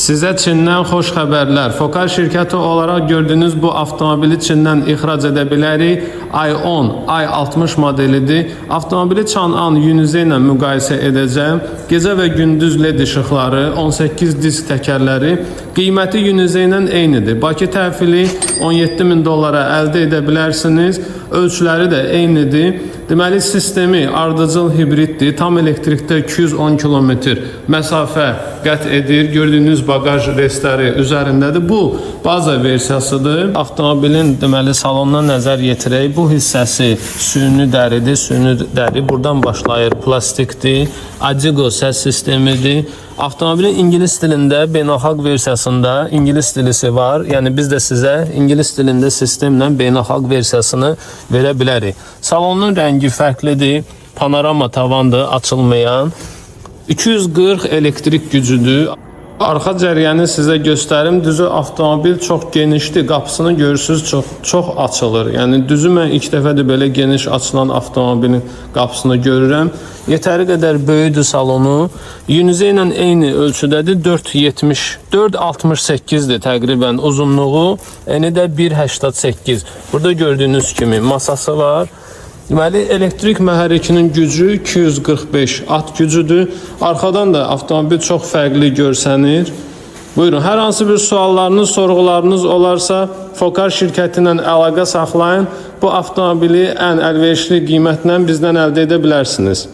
Sizə Çindən xoş xəbərlər. Fokar şirkəti olaraq gördüyünüz bu avtomobili Çindən ixrac edə bilərik. i10, i60 modelidir. Avtomobili Çang'an Yunizey ilə müqayisə edəcəm. Gecə və gündüz LED işıqları, 18 disk təkərləri, qiyməti Yunizey ilə eynidir. Bakı təhvili 17.000 dollara əldə edə bilərsiniz. Ölçüləri də eynidir. Deməli, sistemi ardıcıl hibriddir. Tam elektrikdə 210 km məsafə qət edir. Gördüyünüz bagaj restləri üzərindədir. Bu baza versiyasıdır. Avtomobilin deməli salonuna nəzər yetirək. Bu hissəsi süni dəridir. Süni dəri buradan başlayır. Plastikdir. Adigo səs sistemidir. Avtomobilin İngilis dilində beynəlxalq versiyasında İngilis dilisi var. Yəni biz də sizə İngilis dilində sistemlə beynəlxalq versiyasını verə bilərik. Salonun rəngi fərqlidir. Panorama tavandır, açılmayan. 240 elektrik gücüdür. Arxa cəryanı sizə göstərim. Düzü avtomobil çox genişdir. Qapısını görürsünüz, çox açılır. Yəni düzü mən ilk dəfədir belə geniş açılan avtomobilin qapısını görürəm. Yetəri qədər böyüdür salonu. Yunizey ilə eyni ölçüdədir. 4.68-dir təqribən uzunluğu. Eni də 1.88. Burada gördüyünüz kimi masası var. Deməli, elektrik mühərrikinin gücü 245 at gücüdür. Arxadan da avtomobil çox fərqli görsənir. Buyurun, hər hansı bir suallarınız, sorğularınız olarsa, Fokar şirkəti ilə əlaqə saxlayın. Bu avtomobili ən əlverişli qiymətlə bizdən əldə edə bilərsiniz.